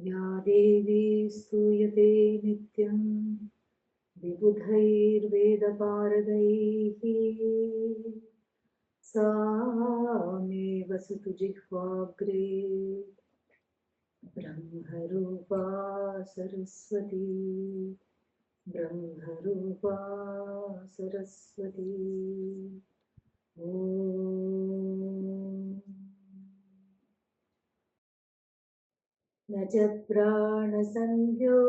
या देवी स्तूयते नित्यं विबुधैर्वेदपारगैः सा मे वसतु जिह्वाग्रे ब्रह्मरूपा सरस्वती ब्रह्मरूपा सरस्वती ॐ न च प्राणसंज्ञो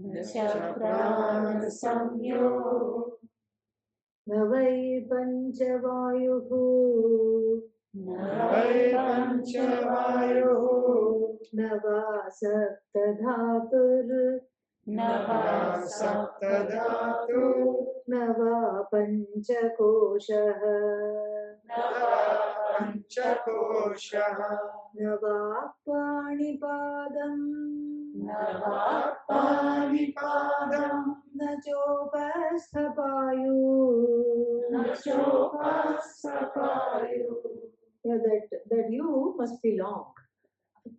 न च प्राणसंज्ञो न वै पञ्चवायुः न वै पञ्चवायुः न वा सप्तधातुर् न वा सप्तधातुः न वा पञ्चकोशः न वा पञ्चकोशः न वा पाणिपादम् न वा पाणिपादम् न चोपस्थपायु न चोपस्थपायुः. Yeah, that you must be long.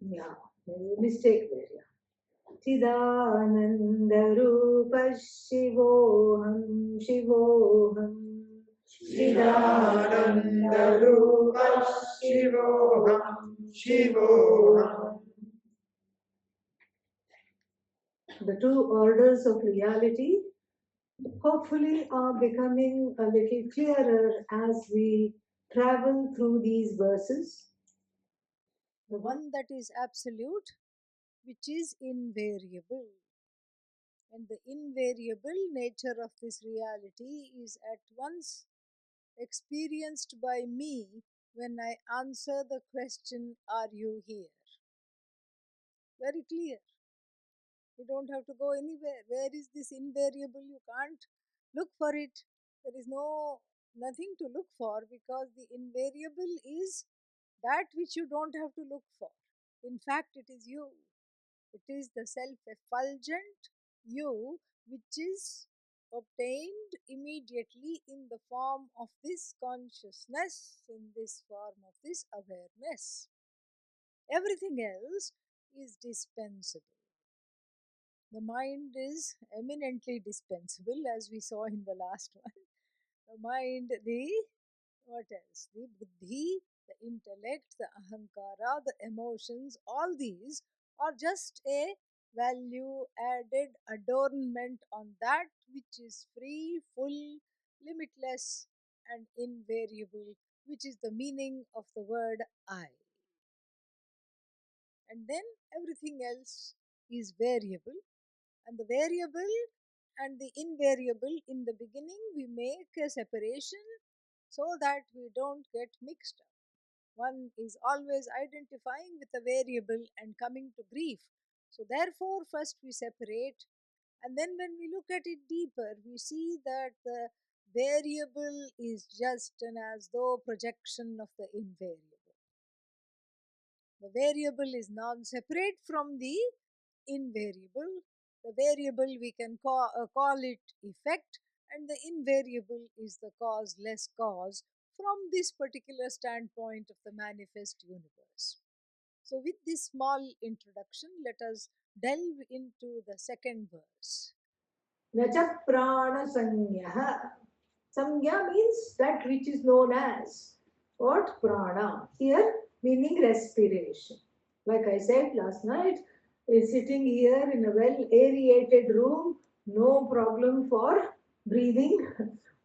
Yeah, mistake there. Yeah. चिदानन्दरूपः शिवोऽहं शिवोऽहं चिदानन्दरूपः शिवोऽहं शिवोऽहम्. The two orders of reality hopefully are becoming a little clearer as we travel through these verses. The one that is absolute, which is invariable. And the invariable nature of this reality is at once experienced by me when I answer the question, "Are you here?" Very clear. You don't have to go anywhere. Where is this invariable? You can't look for it. There is nothing to look for, because the invariable is that which you don't have to look for. In fact, it is you. It is the self-effulgent you, which is obtained immediately in the form of this consciousness, in this form of this awareness. Everything else is dispensable. The mind is eminently dispensable, as we saw in the last one. The mind, what else? The buddhi, the intellect, the ahankara, the emotions, all these are just a value added adornment on that which is free, full, limitless, and invariable, which is the meaning of the word I. And then everything else is variable, and the variable and the invariable, in the beginning we make a separation so that we don't get mixed up. One is always identifying with a variable and coming to grief. So therefore first we separate, and then when we look at it deeper, we see that the variable is just an as though projection of the invariable. The variable is non-separate from the invariable. The variable we can call it effect, and the invariable is the causeless cause from this particular standpoint of the manifest universe. So with this small introduction, let us delve into the second verse. Na cha prana sanyah. Sanya means that which is known as what? Prana. Here meaning respiration. Like I said last night, sitting here in a well aerated room, no problem for breathing,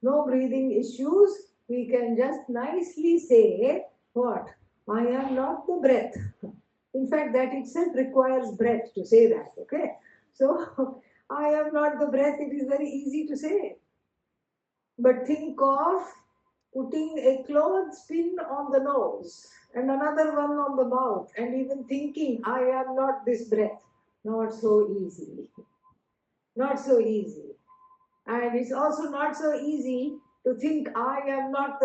no breathing issues. We can just nicely say what? I am not the breath. In fact, that itself requires breath to say that, okay? So, I am not the breath, it is very easy to say. But think of putting a clothespin on the nose and another one on the mouth, and even thinking, I am not this breath. Not so easy. Not so easy. And it's also not so easy to think I am not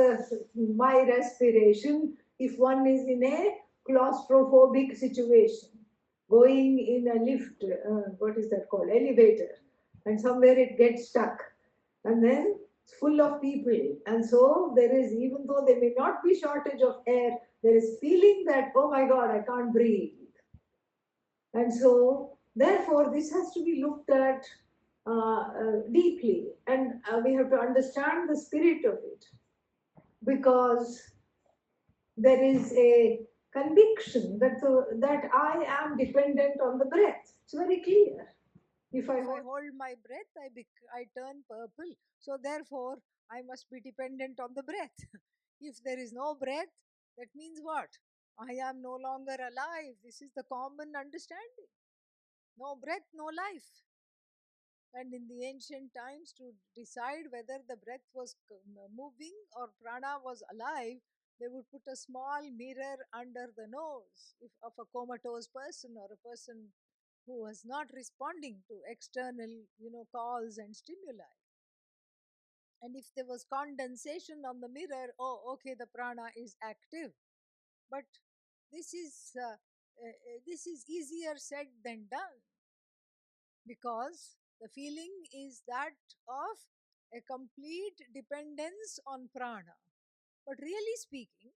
my respiration if one is in a claustrophobic situation. Going in a lift, what is that called? Elevator. And somewhere it gets stuck. And then full of people, and so there is, even though there may not be shortage of air, there is feeling that, oh my god, I can't breathe. And so therefore this has to be looked at deeply, and we have to understand the spirit of it, because there is a conviction that that I am dependent on the breath. It's very clear. If I If I hold hold my breath, I turn purple. So therefore, I must be dependent on the breath. If there is no breath, that means what? I am no longer alive. This is the common understanding. No breath, no life. And in the ancient times, to decide whether the breath was moving or prana was alive, they would put a small mirror under the nose of a comatose person or a person who was not responding to external, calls and stimuli. And if there was condensation on the mirror, oh, okay, the prana is active. But this is this is easier said than done, because the feeling is that of a complete dependence on prana. But really speaking,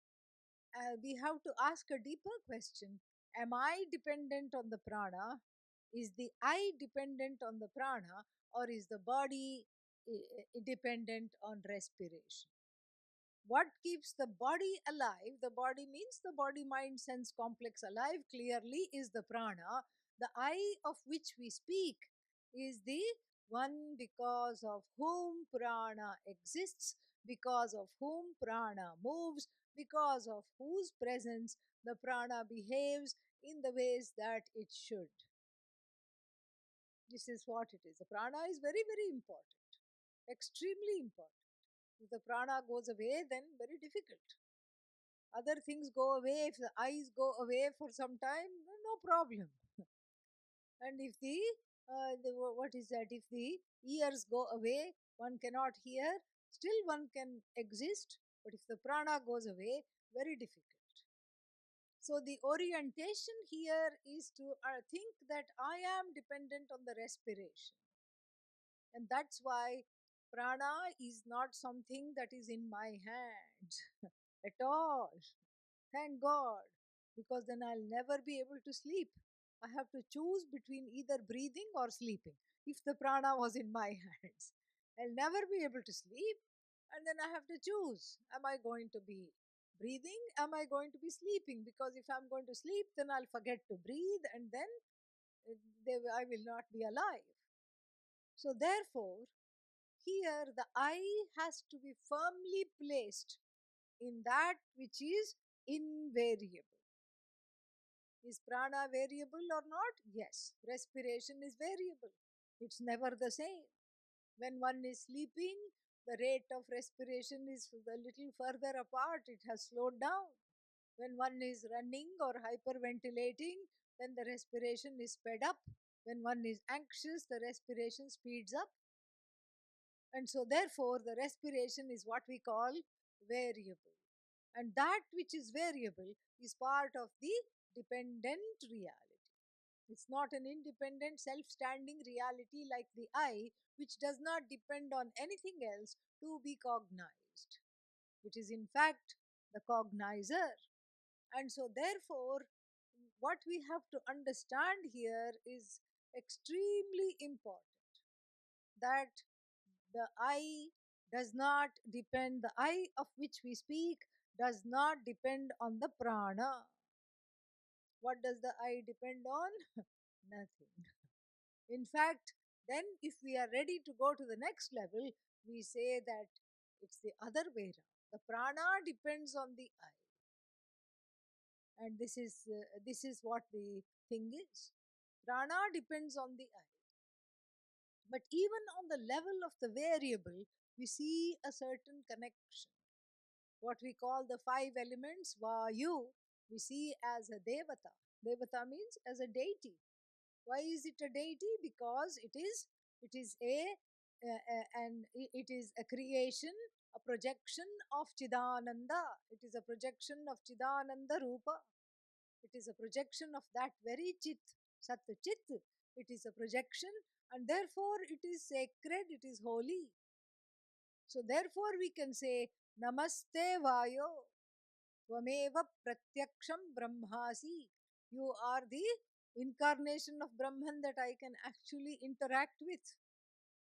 we have to ask a deeper question. Am I dependent on the prana? Is the I dependent on the prana, or is the body dependent on respiration? What keeps the body alive? The body means the body mind sense complex alive, clearly is the prana. The I of which we speak is the one because of whom prana exists, because of whom prana moves, because of whose presence the prana behaves in the ways that it should. This is what it is. The prana is very, very important, extremely important. If the prana goes away, then very difficult. Other things go away. If the eyes go away for some time, no problem. And if what is that? If the ears go away, one cannot hear. Still, one can exist. But if the prana goes away, very difficult. So the orientation here is to think that I am dependent on the respiration, and that's why prana is not something that is in my hands at all. Thank God, because then I'll never be able to sleep. I have to choose between either breathing or sleeping. If the prana was in my hands, I'll never be able to sleep, and then I have to choose. Am I going to be breathing? Am I going to be sleeping? Because if I'm going to sleep, then I'll forget to breathe, and then I will not be alive. So, therefore, here the I has to be firmly placed in that which is invariable. Is prana variable or not? Yes. Respiration is variable. It's never the same. When one is sleeping, the rate of respiration is a little further apart. It has slowed down. When one is running or hyperventilating, then the respiration is sped up. When one is anxious, the respiration speeds up. And so, therefore, the respiration is what we call variable. And that which is variable is part of the dependent reality. It's not an independent, self standing reality like the I, which does not depend on anything else to be cognized. It is, in fact, the cognizer. And so, therefore, what we have to understand here is extremely important, that the I does not depend, the I of which we speak does not depend on the prana. What does the I depend on? Nothing. In fact, then if we are ready to go to the next level, we say that it's the other way around. The prana depends on the I, and this is what the thing is. Prana depends on the I, but even on the level of the variable, we see a certain connection. What we call the five elements, Vayu, we see as a Devata. Devata means as a deity. Why is it a deity? Because it is and it is a creation, a projection of Chidananda. It is a projection of Chidananda Rupa. It is a projection of that very Chit, Sat Chit. It is a projection, and therefore it is sacred, it is holy. So therefore we can say Namaste Vayo Tvameva Pratyaksham Brahmasi. You are the incarnation of Brahman that I can actually interact with,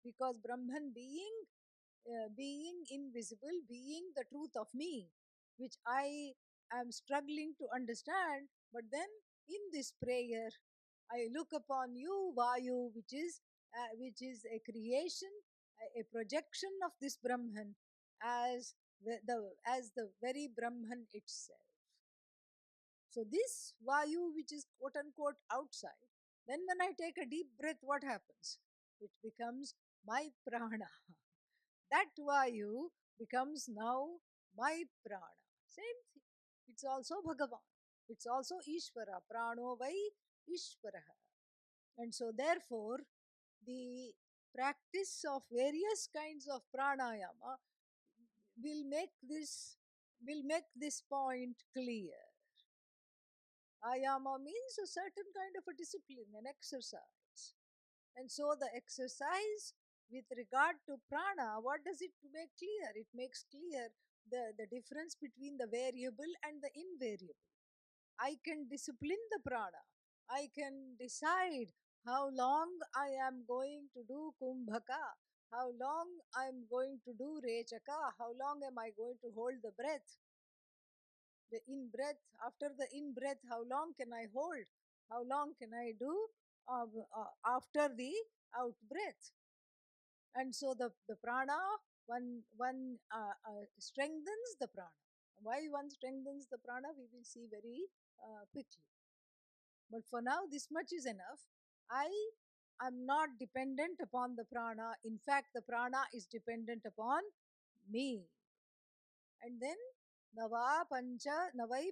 because Brahman being invisible, being the truth of me, which I am struggling to understand. But then in this prayer, I look upon you, Vayu, which is a creation, a projection of this Brahman, as the very Brahman itself. So this Vayu, which is quote unquote outside, then when I take a deep breath, what happens? It becomes my prana. That Vayu becomes now my prana. Same thing. It's also Bhagavan. It's also Ishvara. Prano vai Ishvara. And so therefore, the practice of various kinds of pranayama will make this point clear. Ayama means a certain kind of a discipline, an exercise. And so the exercise with regard to prana, what does it make clear? It makes clear the difference between the variable and the invariable. I can discipline the prana. I can decide how long I am going to do kumbhaka, how long I am going to do rechaka, how long am I going to hold the breath. The in breath, after the in breath, how long can I hold? How long can I do after the out breath? And so the prana, one strengthens the prana. Why one strengthens the prana, we will see very quickly. But for now, this much is enough. I am not dependent upon the prana. In fact, the prana is dependent upon me. And then navai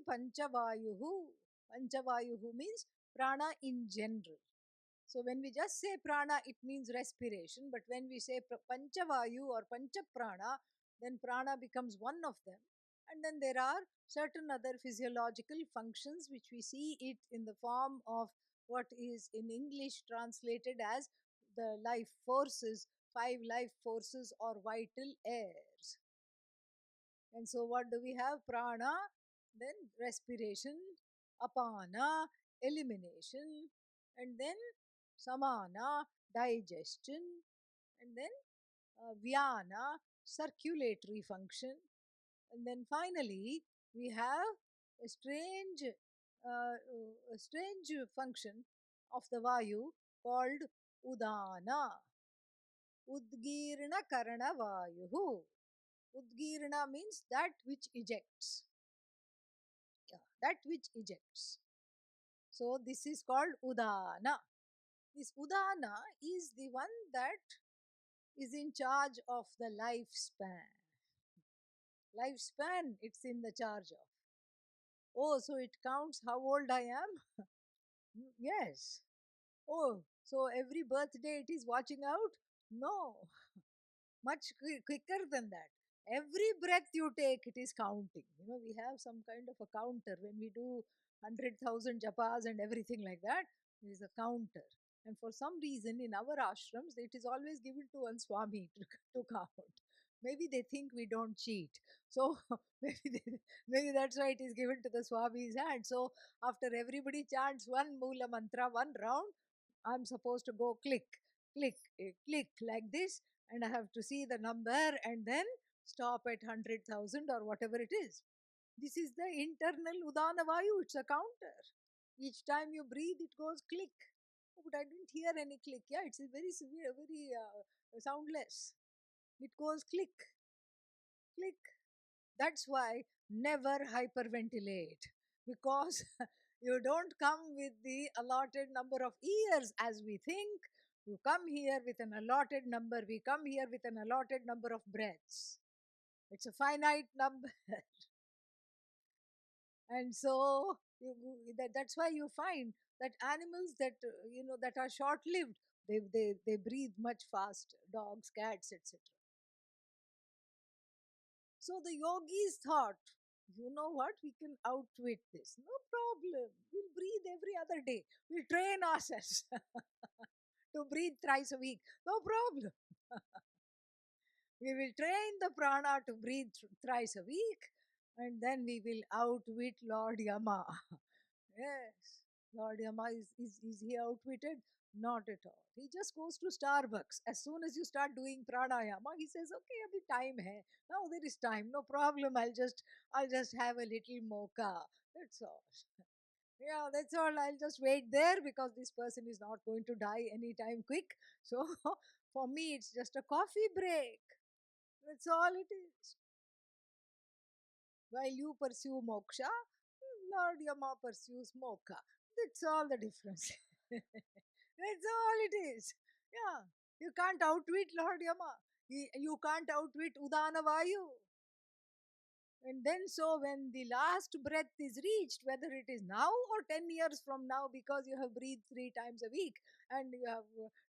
panchavayuhu. Panchavayuhu means prana in general. So when we just say prana, it means respiration. But when we say panchavayu or panchaprana, then prana becomes one of them. And then there are certain other physiological functions which we see it in the form of what is in English translated as the life forces, 5 life forces or vital airs. And so what do we have? Prana, then respiration, apana, elimination, and then samana, digestion, and then vyana, circulatory function, and then finally we have a strange function of the vayu called udana. Udgirna karana vayuhu. Udgirna means that which ejects. Yeah, that which ejects. So this is called udana. This udana is the one that is in charge of the lifespan. Lifespan, it's in the charge of. Oh, so it counts how old I am? Yes. Oh, so every birthday it is watching out? No, much quicker than that. Every breath you take, it is counting. We have some kind of a counter when we do 100,000 japas and everything like that. There is a counter. And for some reason, in our ashrams, it is always given to one Swami to count. Maybe they think we don't cheat. So maybe that's why it is given to the Swami's hand. So after everybody chants one Mula Mantra, one round, I'm supposed to go click, click, click like this, and I have to see the number and then stop at 100,000 or whatever it is. This is the internal Udana Vayu, it's a counter. Each time you breathe, it goes click. Oh, but I didn't hear any click. Yeah, it's very severe, very soundless. It goes click, click. That's why never hyperventilate, because you don't come with the allotted number of years as we think. You come here with an allotted number. We come here with an allotted number of breaths. It's a finite number. And so that's why you find that animals that are short lived, they breathe much faster, dogs, cats, etc. So the yogis thought, you know what, we can outwit this. No problem. We'll breathe every other day. We'll train ourselves to breathe thrice a week. No problem. We will train the prana to breathe thrice a week, and then we will outwit Lord Yama. Yes, Lord Yama is he outwitted? Not at all. He just goes to Starbucks. As soon as you start doing pranayama, he says, "Okay, abhi time hai. Now there is time. No problem. I'll just have a little mocha. That's all. Yeah, that's all. I'll just wait there because this person is not going to die anytime quick. So for me, it's just a coffee break. That's all it is. While you pursue moksha, Lord Yama pursues moksha. That's all the difference. That's all it is. Yeah. You can't outwit Lord Yama. You can't outwit Udana Vayu. And then, so when the last breath is reached, whether it is now or 10 years from now, because you have breathed 3 times a week and you have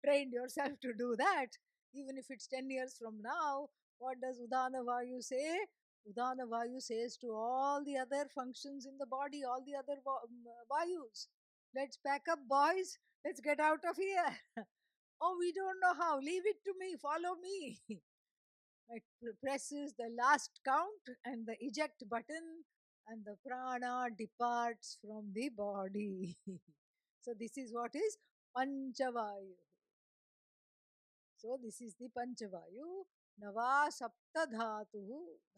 trained yourself to do that, even if it's 10 years from now, what does Udana Vayu say? Udana Vayu says to all the other functions in the body, all the other Vayus, let's pack up, boys, let's get out of here. Oh, we don't know how. Leave it to me. Follow me. It presses the last count and the eject button, and the prana departs from the body. So, this is what is Panchavayu. So, this is the Panchavayu. Nava Sapta Dhatu.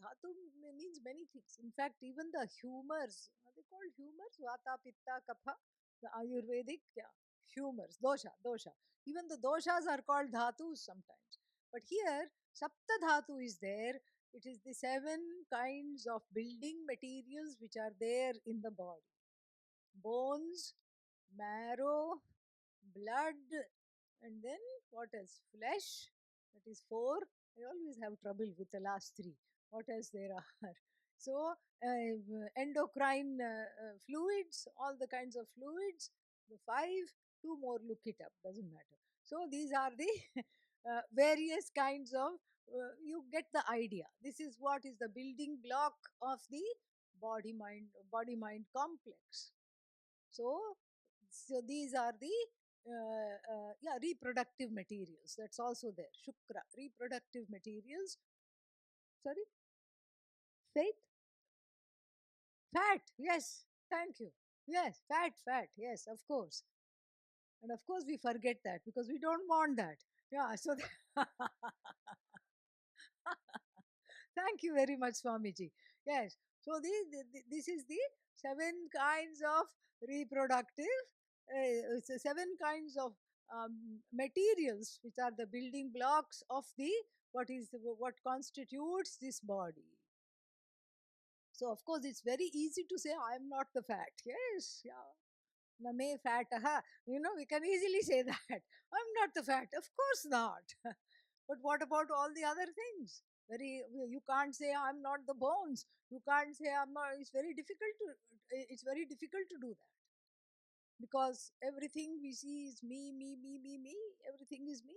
Dhatu means many things. In fact, even the humors, are they called humors? Vata, Pitta, Kapha, the Ayurvedic, yeah, humors, dosha. Even the doshas are called dhatus sometimes. But here, Sapta Dhatu is there. It is the 7 kinds of building materials which are there in the body: bones, marrow, blood, and then what else? Flesh, that is 4. I always have trouble with the last 3. What else there are? So, endocrine fluids, all the kinds of fluids, the 5, 2 more, look it up, doesn't matter. So, these are the various kinds of, you get the idea. This is what is the building block of the body mind complex. So these are the yeah, reproductive materials. That's also there. Shukra, reproductive materials. Sorry, faith, fat. Yes, thank you. Yes, fat. Yes, of course. And of course, we forget that because we don't want that. Yeah. So thank you very much, Swamiji. Yes. So this is the 7 kinds of reproductive, 7 kinds of materials which are the building blocks of the what constitutes this body. So of course it's very easy to say I am not the fat. Yes, yeah. Name fat, we can easily say that. I'm not the fat. Of course not. But what about all the other things? You can't say I'm not the bones. You can't say I'm not. It's very difficult to do that because everything we see is me. Everything is me.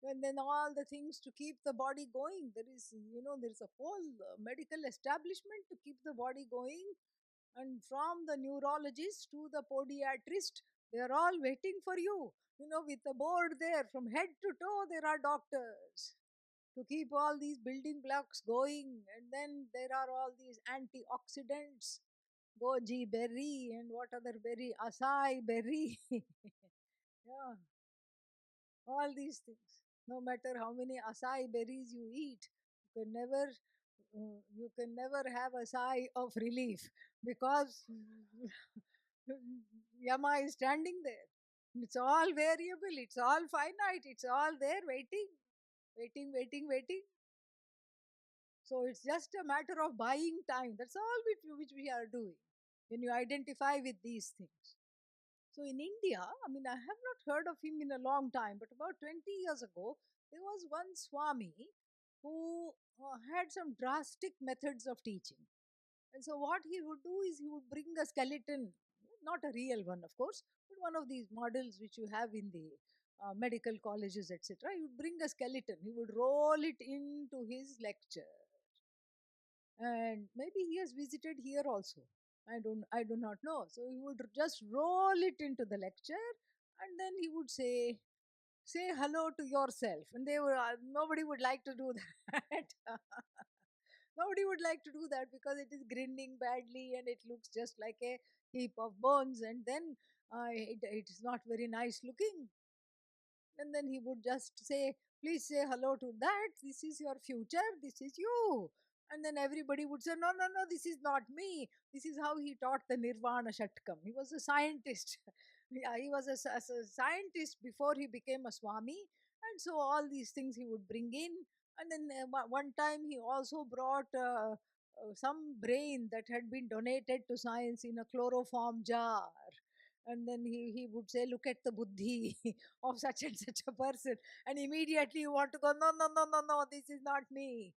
And then all the things to keep the body going. There is a whole medical establishment to keep the body going, and from the neurologist to the podiatrist, they are all waiting for you. With the board there, from head to toe, there are doctors to keep all these building blocks going. And then there are all these antioxidants, goji berry and what other berry, acai berry. Yeah, all these things. No matter how many acai berries you eat, you can never have a sigh of relief because Yama is standing there. It's all variable, it's all finite, it's all there waiting. So it's just a matter of buying time. That's all which we are doing when you identify with these things. So in India, I have not heard of him in a long time, but about 20 years ago, there was one Swami who had some drastic methods of teaching. And so what he would do is he would bring a skeleton, not a real one, of course, but one of these models which you have in the medical colleges, etc. He would bring a skeleton. He would roll it into his lecture, and maybe he has visited here also. I do not know. So he would just roll it into the lecture, and then he would say, say hello to yourself. And they were, nobody would like to do that. Nobody would like to do that because it is grinning badly and it looks just like a heap of bones, and then it is not very nice looking. And then he would just say, please say hello to that. This is your future. This is you. And then everybody would say, no, no, no, this is not me. This is how he taught the Nirvana Shatkam. He was a scientist. Yeah, he was a scientist before he became a Swami. And so all these things he would bring in. And then one time he also brought some brain that had been donated to science in a chloroform jar. And then he would say, look at the buddhi of such and such a person. And immediately you want to go, no, no, no, no, no, this is not me.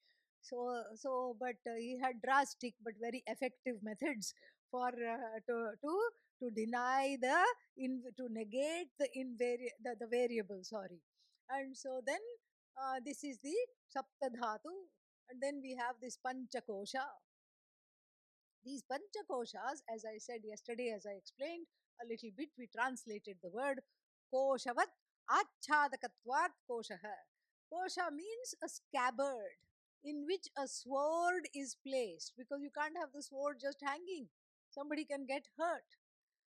But he had drastic but very effective methods for to deny to negate the variable, sorry. And so then this is the Saptadhatu. And then we have this Panchakosha. These Panchakoshas, as I said yesterday, as I explained a little bit, we translated the word Koshavat Achadakatvat Koshaha. Kosha means a scabbard in which a sword is placed, because you can't have the sword just hanging. Somebody can get hurt.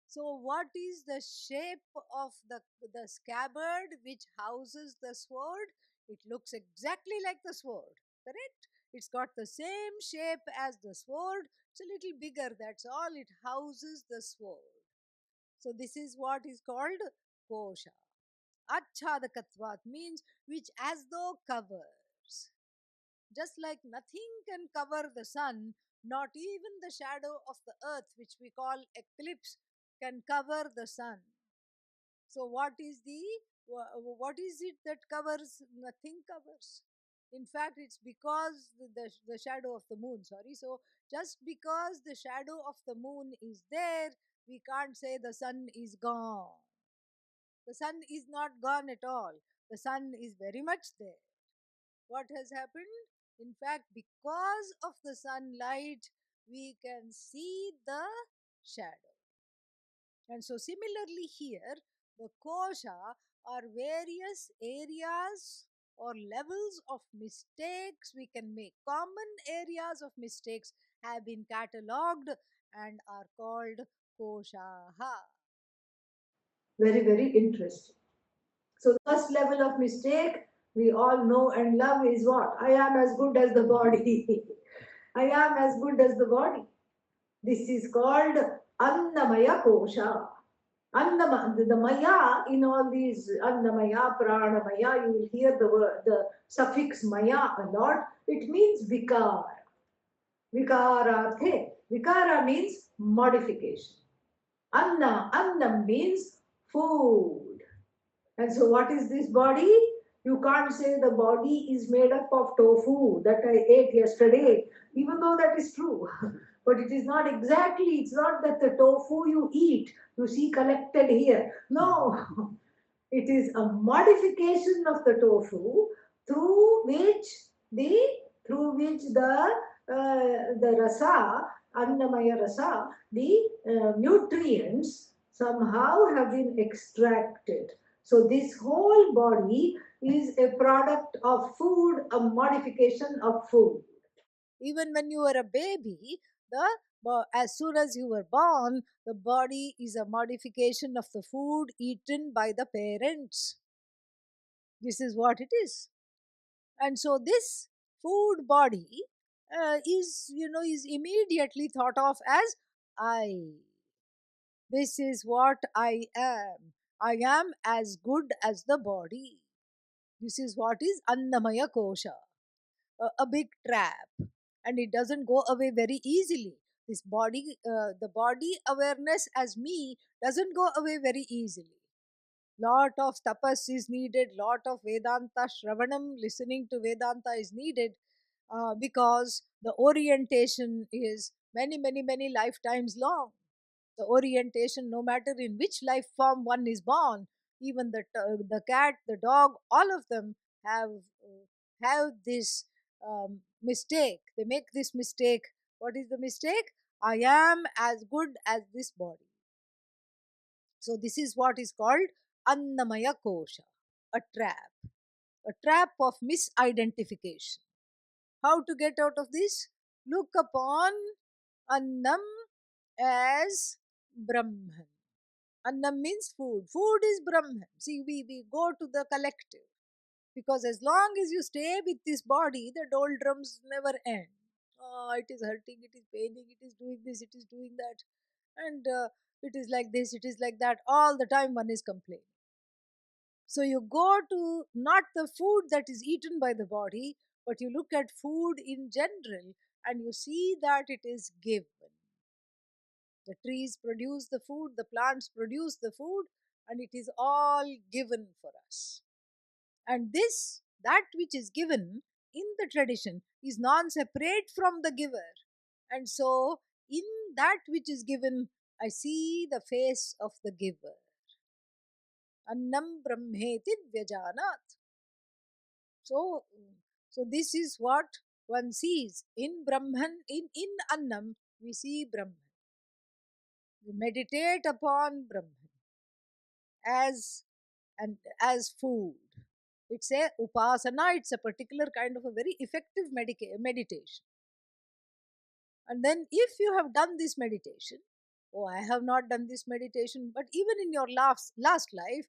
So, what is the shape of the scabbard which houses the sword? It looks exactly like the sword, correct? It's got the same shape as the sword. It's a little bigger, that's all. It houses the sword. So, this is what is called kosha. Achadakatvat means which as though covers. Just like nothing can cover the sun, not even the shadow of the earth, which we call eclipse, can cover the sun. So, what is it that covers? Nothing covers. In fact, it's because the shadow of the moon. Sorry. So, just because the shadow of the moon is there, we can't say the sun is gone. The sun is not gone at all. The sun is very much there. What has happened? In fact, because of the sunlight, we can see the shadow. And so, similarly, here, the kosha are various areas or levels of mistakes we can make. Common areas of mistakes have been catalogued and are called koshaha. Very, very interesting. So the first level of mistake we all know and love is what? I am as good as the body. I am as good as the body. This is called Annamaya Kosha. The Maya in all these Annamaya, Pranamaya, you will hear the suffix Maya a lot. It means Vikar. Vikararthe. Vikara means modification. Annam means food. And so, what is this body? You can't say the body is made up of tofu that I ate yesterday, even though that is true. But it is not exactly, it's not that the tofu you eat, you see collected here. No, it is a modification of the tofu through which the rasa, Annamaya rasa, the nutrients somehow have been extracted. So this whole body is a product of food, a modification of food. Even when you were a baby, as soon as you were born, the body is a modification of the food eaten by the parents. This is what it is. And so this food body is immediately thought of as I. This is what I am. I am as good as the body. This is what is Annamaya Kosha, a big trap, and it doesn't go away very easily. This body, the body awareness as me, doesn't go away very easily. Lot of tapas is needed, lot of Vedanta Shravanam, listening to Vedanta is needed, because the orientation is many, many, many lifetimes long. The orientation, no matter in which life form one is born, even the cat, the dog, all of them have this mistake. They make this mistake. What is the mistake? I am as good as this body. So this is what is called Annamaya Kosha. a trap of misidentification. How to get out of this? Look upon Annam as Brahman. Annam means food. Food is Brahman. See, we go to the collective. Because as long as you stay with this body, the doldrums never end. Oh, it is hurting, it is paining, it is doing this, it is doing that. And it is like this, it is like that. All the time one is complaining. So you go to not the food that is eaten by the body, but you look at food in general and you see that it is given. The trees produce the food, the plants produce the food, and it is all given for us. And this, that which is given in the tradition, is non separate from the giver. And so, in that which is given, I see the face of the giver. Annam Brahmeti Vyajanat. So, this is what one sees in Brahman, in Annam, we see Brahman. We meditate upon Brahman as and as food. It's a upasana, it's a particular kind of a very effective meditation. And then if you have done this meditation, oh, I have not done this meditation, but even in your last life,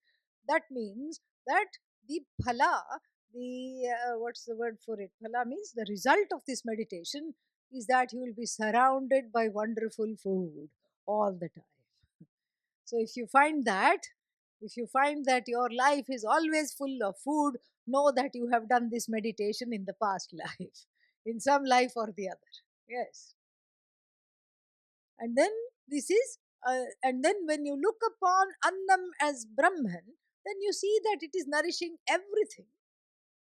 that means that the phala, what's the word for it? Phala means the result of this meditation is that you will be surrounded by wonderful food all the time. So if you find that your life is always full of food, know that you have done this meditation in the past life, in some life or the other. Yes. And then and then when you look upon Annam as Brahman, then you see that it is nourishing everything.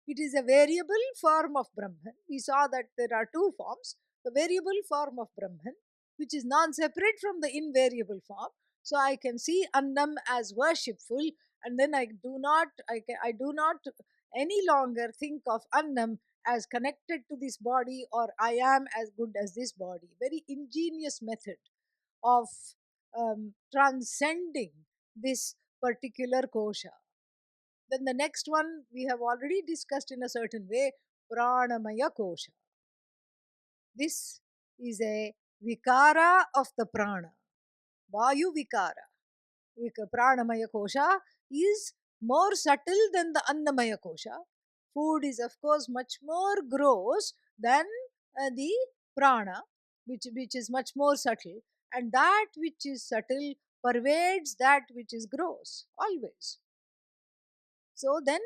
It is a variable form of Brahman. We saw that there are two forms. The variable form of Brahman, which is non-separate from the invariable form. So I can see Annam as worshipful, and then I do not any longer think of Annam as connected to this body, or I am as good as this body. Very ingenious method of transcending this particular kosha. Then the next one we have already discussed in a certain way, Pranamaya kosha. This is a vikara of the prana, Vayu vikara. Pranamaya kosha is more subtle than the Annamaya kosha. Food is, of course, much more gross than the prana, which is much more subtle. And that which is subtle pervades that which is gross, always. So then,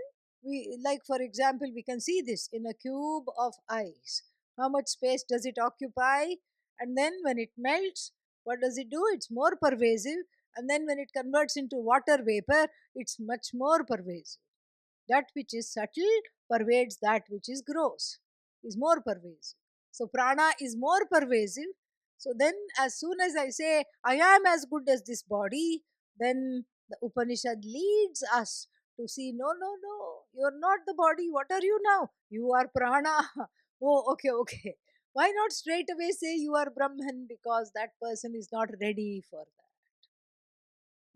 like for example, we can see this in a cube of ice. How much space does it occupy? And then when it melts, what does it do? It's more pervasive. And then when it converts into water vapor, it's much more pervasive. That which is subtle pervades that which is gross, is more pervasive. So prana is more pervasive. So then as soon as I say, I am as good as this body, then the Upanishad leads us to see, no, you're not the body. What are you now? You are prana. Oh, okay. Why not straight away say you are Brahman? Because that person is not ready for that.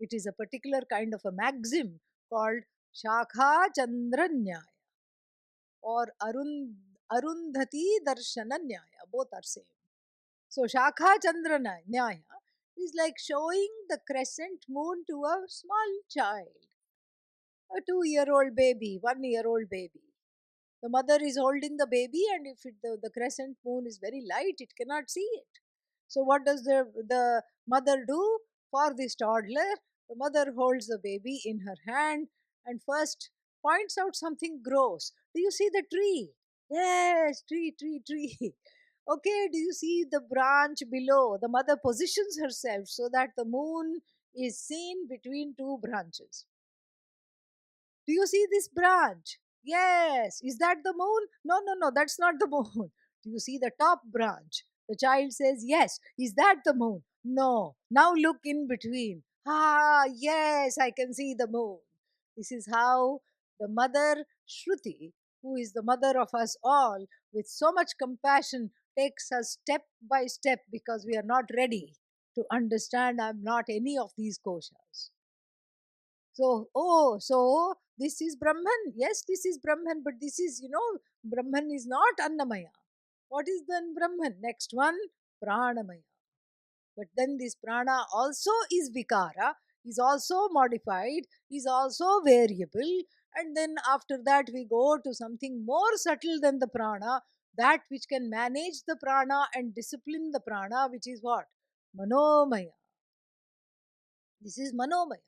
It is a particular kind of a maxim called Shakha Chandra Nyaya or Arundhati Darshana Nyaya. Both are same. So Shakha Chandra Nyaya is like showing the crescent moon to a small child, a 2-year-old baby, 1-year-old baby. The mother is holding the baby, and if the crescent moon is very light, it cannot see it. So what does the mother do for this toddler? The mother holds the baby in her hand and first points out something gross. Do you see the tree? Yes, tree. Okay, do you see the branch below? The mother positions herself so that the moon is seen between two branches. Do you see this branch? Yes. Is that the moon? No, that's not the moon. Do you see the top branch? The child says, yes. Is that the moon? No. Now look in between. Ah, yes, I can see the moon. This is how the mother Shruti, who is the mother of us all, with so much compassion, takes us step by step because we are not ready to understand I'm not any of these koshas. So this is Brahman. Yes, this is Brahman, but this is, Brahman is not Annamaya. What is then Brahman? Next one, Pranamaya. But then this prana also is vikara, is also modified, is also variable. And then after that, we go to something more subtle than the prana, that which can manage the prana and discipline the prana, which is what? Manomaya. This is Manomaya.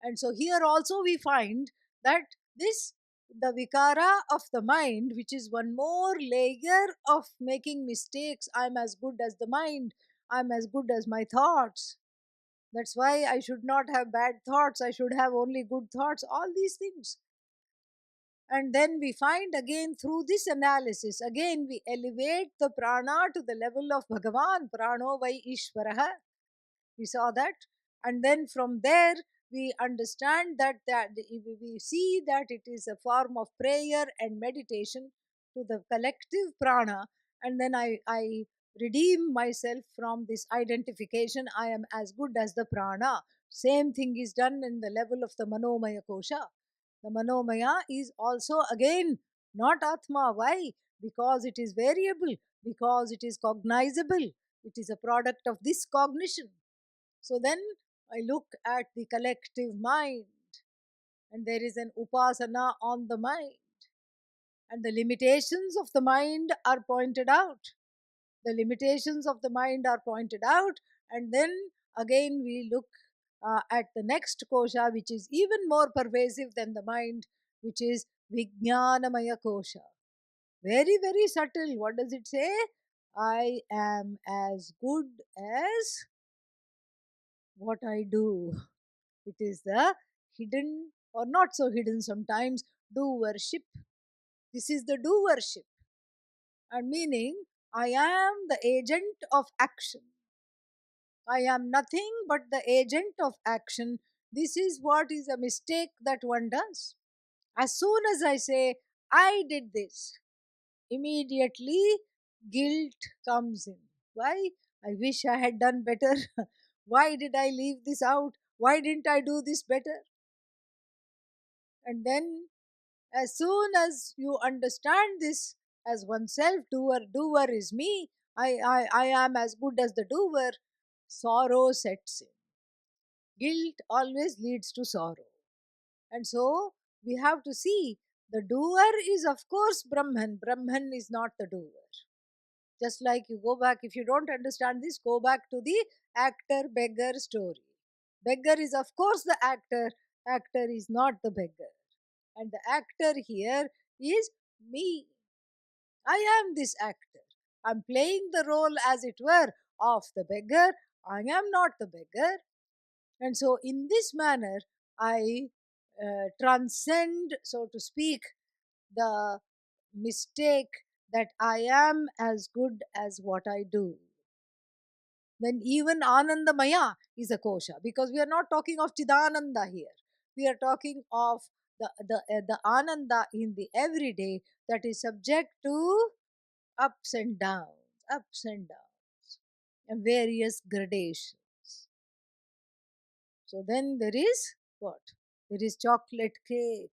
And so here also we find that this, the vikara of the mind, which is one more layer of making mistakes. I'm as good as the mind, I'm as good as my thoughts. That's why I should not have bad thoughts, I should have only good thoughts, all these things. And then we find again through this analysis, again we elevate the prana to the level of Bhagavan, Prano Vai Ishvaraha. We saw that. And then from there, we understand that we see that it is a form of prayer and meditation to the collective prana. And then I redeem myself from this identification. I am as good as the prana. Same thing is done in the level of the Manomaya Kosha. The Manomaya is also again not Atma. Why? Because it is variable, because it is cognizable. It is a product of this cognition. So then I look at the collective mind, and there is an upasana on the mind, and the limitations of the mind are pointed out. The limitations of the mind are pointed out, and then again we look at the next kosha, which is even more pervasive than the mind, which is Vijnanamaya kosha. Very, very subtle. What does it say? I am as good as what I do. It is the hidden or not so hidden sometimes doership. This is the doership, and meaning I am the agent of action. I am nothing but the agent of action. This is what is a mistake that one does. As soon as I say, I did this, immediately guilt comes in. Why? I wish I had done better. Why did I leave this out? Why didn't I do this better? And then, as soon as you understand this as oneself, doer is me, I am as good as the doer, sorrow sets in. Guilt always leads to sorrow. And so we have to see the doer is, of course, Brahman. Brahman is not the doer. Just like you go back, if you don't understand this, go back to the actor beggar story. Beggar is, of course, the actor. Actor is not the beggar. And the actor here is me. I am this actor. I'm playing the role, as it were, of the beggar. I am not the beggar. And so, in this manner, I transcend, so to speak, the mistake that I am as good as what I do. Then even Anandamaya is a kosha, because we are not talking of Chidananda here. We are talking of the Ananda in the everyday that is subject to ups and downs, and various gradations. So then there is what? There is chocolate cake.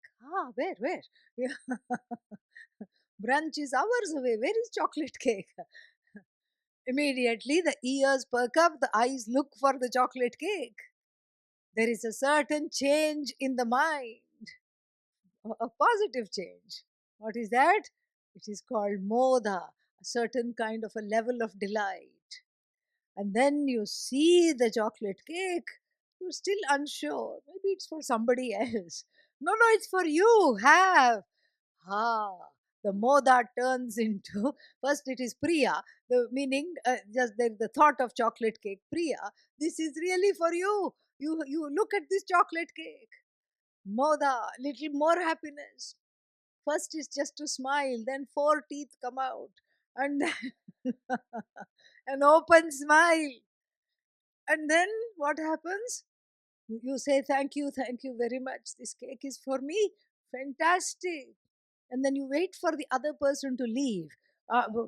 Where? Yeah. Brunch is hours away. Where is chocolate cake? Immediately the ears perk up, the eyes look for the chocolate cake. There is a certain change in the mind, a positive change. What is that? It is called moda, a certain kind of a level of delight. And then you see the chocolate cake, you're still unsure. Maybe it's for somebody else. No, it's for you. Have. Ah, the moda turns into, first it is Priya, the meaning just the thought of chocolate cake. Priya, this is really for you. You look at this chocolate cake. Moda, little more happiness. First is just to smile, then four teeth come out, and then an open smile. And then what happens? You say, thank you very much. This cake is for me. Fantastic. And then you wait for the other person to leave.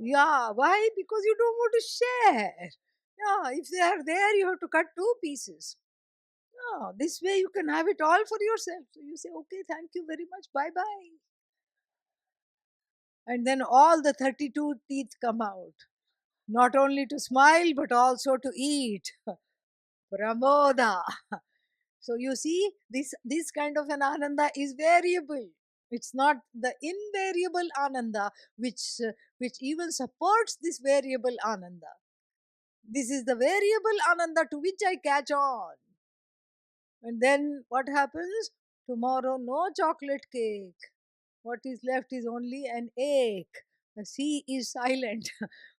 Yeah, why? Because you don't want to share. Yeah, if they are there, you have to cut two pieces. No, this way you can have it all for yourself. So you say, okay, thank you very much, bye bye. And then all the 32 teeth come out, not only to smile but also to eat. Pramoda. So you see, this kind of an ananda is variable. It's not the invariable ananda which even supports this variable ananda. This is the variable ananda to which I catch on. And then what happens? Tomorrow, no chocolate cake. What is left is only an ache. The sea is silent.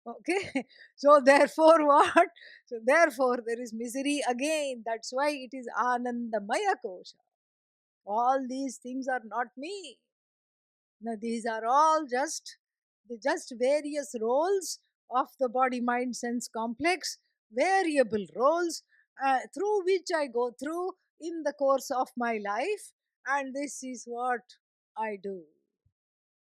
Okay. So therefore, what? So therefore, there is misery again. That's why it is Anandamaya Kosha. All these things are not me. Now, these are all just various roles of the body mind sense complex, variable roles through which I go through in the course of my life, and this is what I do.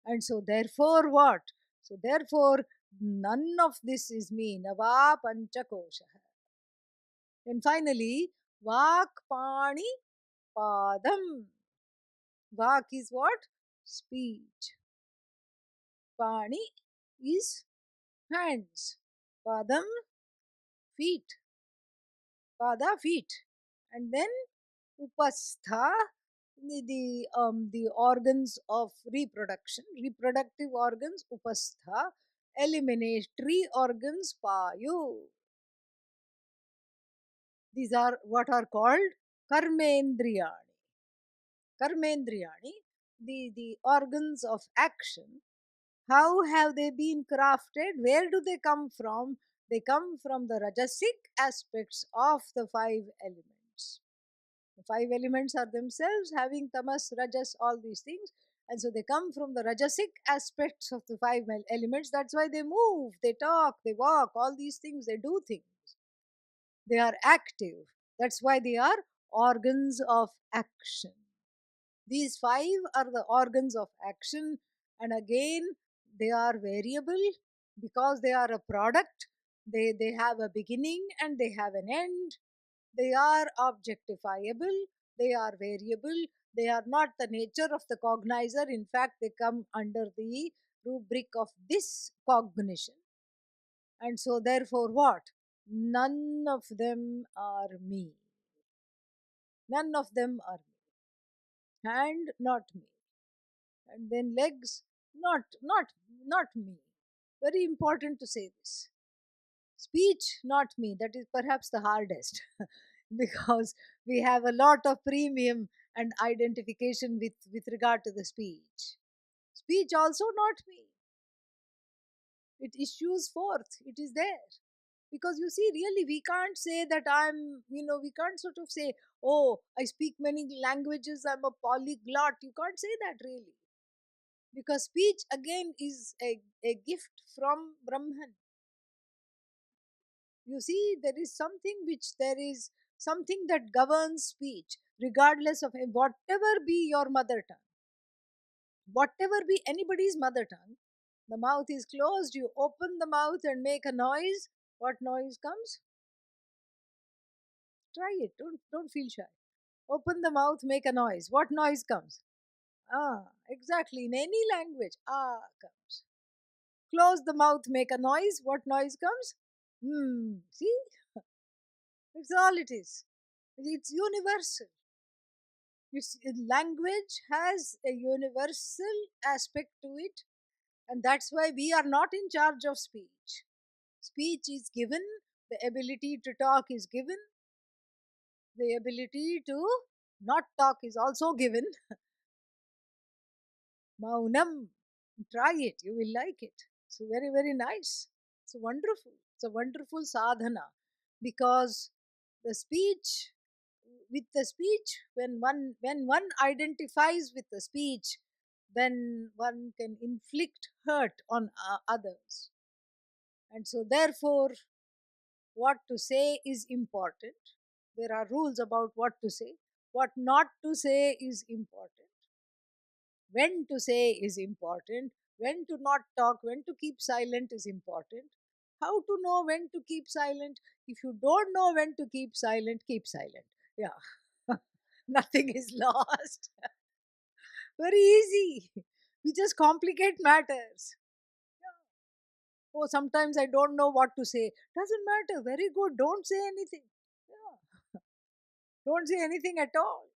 And so, therefore, what? So, therefore, none of this is me. Nava panchakosha. And finally, vak pani padam. Vak is what? Speech. Pani is hands. Padam, feet. Pada, feet. And then upastha, the organs of reproduction, reproductive organs, upastha, eliminatory organs, payu. These are what are called karmendriyani. Karmendriyani, the organs of action. How have they been crafted? Where do they come from? They come from the rajasic aspects of the five elements. The five elements are themselves having tamas, rajas, all these things. And so they come from the rajasic aspects of the five elements. That's why they move, they talk, they walk, all these things, they do things. They are active. That's why they are organs of action. These five are the organs of action, and again, they are variable because they are a product. They have a beginning and they have an end. They are objectifiable, they are variable, they are not the nature of the cognizer. In fact, they come under the rubric of this cognition. And so, therefore, what? None of them are me. None of them are me. Hand, not me. And then legs, not me. Very important to say this. Speech, not me. That is perhaps the hardest because we have a lot of premium and identification with regard to the speech. Speech also not me. It issues forth, it is there. Because you see, really, we can't say that we can't sort of say, oh, I speak many languages, I'm a polyglot. You can't say that really. Because speech again is a gift from Brahman. You see, there is something that governs speech, regardless of whatever be your mother tongue, whatever be anybody's mother tongue. The mouth is closed, you open the mouth and make a noise. What noise comes? Try it, don't feel shy. Open the mouth, make a noise. What noise comes? Ah, exactly. In any language, ah comes. Close the mouth, make a noise. What noise comes? See? That's all it is. It's universal. Language has a universal aspect to it, and that's why we are not in charge of speech. Speech is given, the ability to talk is given, the ability to not talk is also given. Maunam, try it, you will like it. So, very, very nice. It's wonderful. It's a wonderful sadhana because the speech, with the speech, when one identifies with the speech, then one can inflict hurt on others. And so, therefore, what to say is important. There are rules about what to say. What not to say is important. When to say is important. When to not talk, when to keep silent is important. How to know when to keep silent? If you don't know when to keep silent, keep silent. Yeah. Nothing is lost. Very easy. We just complicate matters. Oh, sometimes I don't know what to say. Doesn't matter. Very good. Don't say anything. Yeah. Don't say anything at all.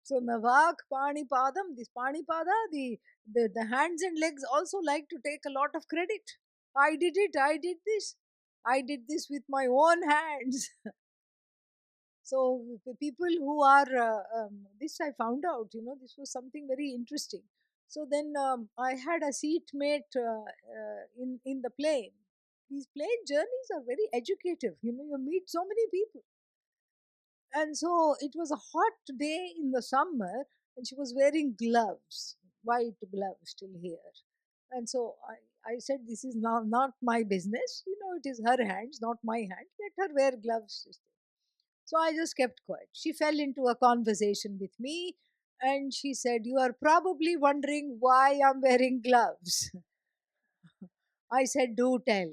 So Navak, Panipadam, this Panipada, the hands and legs also like to take a lot of credit. I did it, I did this. I did this with my own hands. So the people who are this I found out, this was something very interesting. So then I had a seatmate in the plane. These plane journeys are very educative. You meet so many people. And so it was a hot day in the summer, and she was wearing gloves, white gloves still here. And so I said, this is not my business. It is her hands, not my hand. Let her wear gloves. So I just kept quiet. She fell into a conversation with me, and she said, you are probably wondering why I'm wearing gloves. I said, do tell.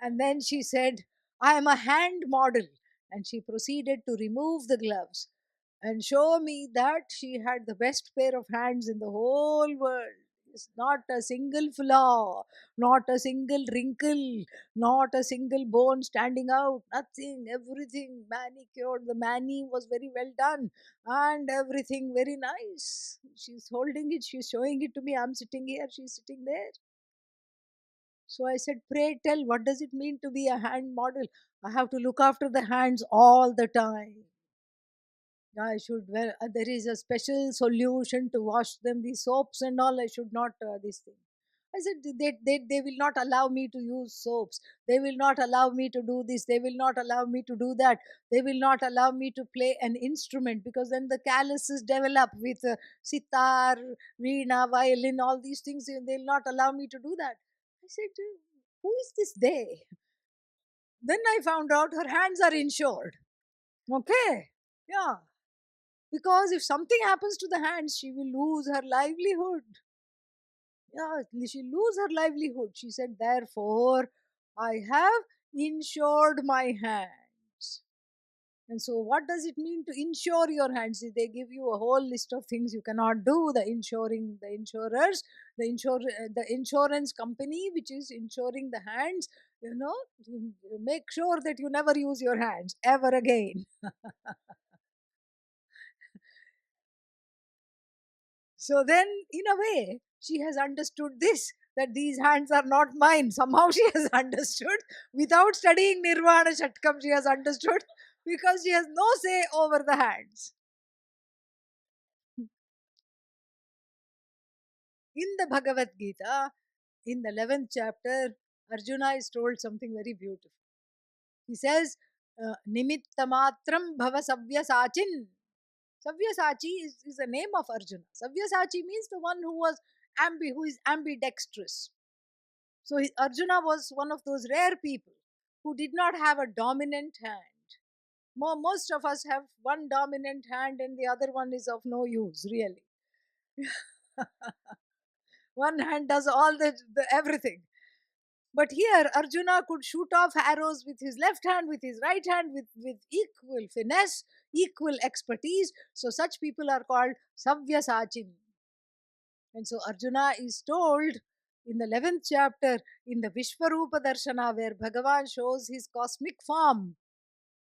And then she said, I am a hand model. And she proceeded to remove the gloves and show me that she had the best pair of hands in the whole world. It's not a single flaw, not a single wrinkle, not a single bone standing out, nothing, everything manicured. The mani was very well done and everything very nice. She's holding it, she's showing it to me. I'm sitting here, she's sitting there. So I said, pray tell, what does it mean to be a hand model? I have to look after the hands all the time. I should, well, there is a special solution to wash them, the soaps and all. I should not, this thing. I said, they will not allow me to use soaps. They will not allow me to do this. They will not allow me to do that. They will not allow me to play an instrument because then the calluses develop with sitar, veena, violin, all these things. They'll not allow me to do that. I said, who is this they? Then I found out her hands are insured. Okay. Yeah. Because if something happens to the hands, she will lose her livelihood. Yeah, she'll lose her livelihood. She said, therefore, I have insured my hands. And so, what does it mean to insure your hands? They give you a whole list of things you cannot do. The insuring, the insurers, the insurance company which is insuring the hands. Make sure that you never use your hands ever again. So then, in a way, she has understood this, that these hands are not mine. Somehow she has understood. Without studying Nirvana Shatkam, she has understood because she has no say over the hands. In the Bhagavad Gita, in the 11th chapter, Arjuna is told something very beautiful. He says, Nimittamatram bhava savyasachin. Sabyasachi is the name of Arjuna. Sabyasachi means the one who is ambidextrous. So Arjuna was one of those rare people who did not have a dominant hand. Most of us have one dominant hand and the other one is of no use, really. One hand does all the everything. But here, Arjuna could shoot off arrows with his left hand, with his right hand, with equal finesse, equal expertise. So such people are called Savyasachin. And so Arjuna is told in the 11th chapter, in the Vishwarupa Darshana, where Bhagavan shows his cosmic form,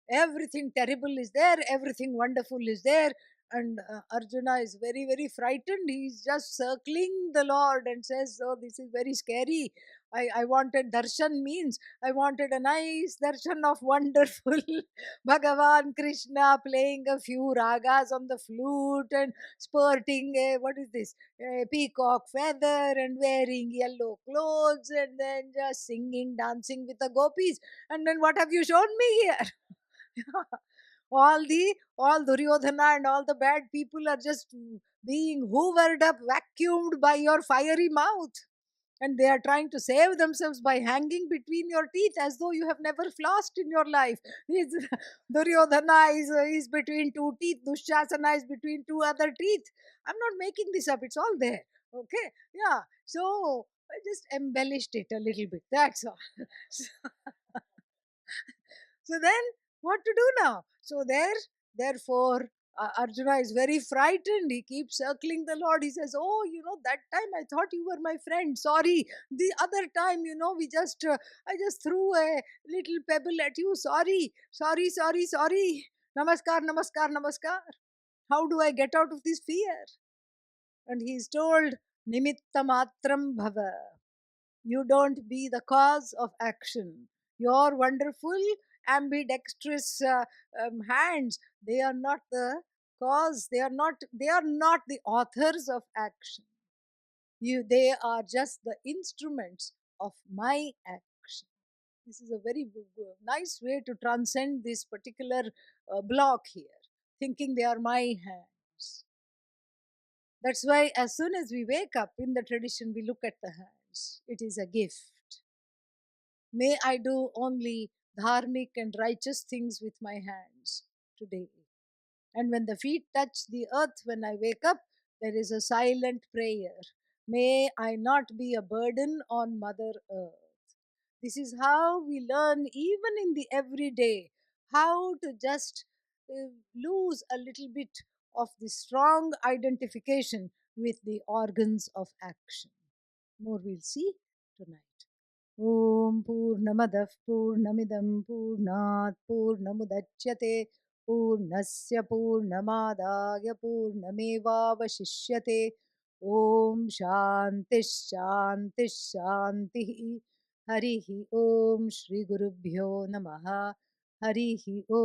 everything terrible is there, everything wonderful is there. And Arjuna is very, very frightened. He's just circling the Lord and says, oh, this is very scary. I wanted darshan, means I wanted a nice darshan of wonderful Bhagavan Krishna playing a few ragas on the flute and sporting a, what is this, a peacock feather and wearing yellow clothes and then just singing, dancing with the gopis. And then what have you shown me here? all Duryodhana and all the bad people are just being hoovered up, vacuumed by your fiery mouth. And they are trying to save themselves by hanging between your teeth as though you have never flossed in your life. Duryodhana is between two teeth, Dushasana is between two other teeth. I'm not making this up, it's all there. Okay, yeah. So I just embellished it a little bit, that's all. So then What to do now? So therefore, Arjuna is very frightened. He keeps circling the Lord. He says, "Oh, that time I thought you were my friend. Sorry. The other time, I just threw a little pebble at you. Sorry, sorry, sorry, sorry. Namaskar, namaskar, namaskar. How do I get out of this fear?" And he's told, "Nimitta matram bhava." You don't be the cause of action. Your wonderful, ambidextrous hands, they are not the cause. They are not the authors of action. They are just the instruments of my action. This is a very nice way to transcend this particular block here, thinking they are my hands. That's why, as soon as we wake up in the tradition, we look at the hands. It is a gift. May I do only dharmic and righteous things with my hands today. And when the feet touch the earth when I wake up, there is a silent prayer. May I not be a burden on Mother Earth. This is how we learn, even in the everyday, how to just lose a little bit of the strong identification with the organs of action. More we'll see tonight. ॐ पूर्णमदः पूर्णमिदं पूर्णात् पूर्णमुदच्यते पूर्णस्य पूर्णमादाय पूर्णमेवावशिष्यते ॐ शान्तिः शान्तिः शान्तिः हरिः ॐ श्रीगुरुभ्यो नमः हरिः ॐ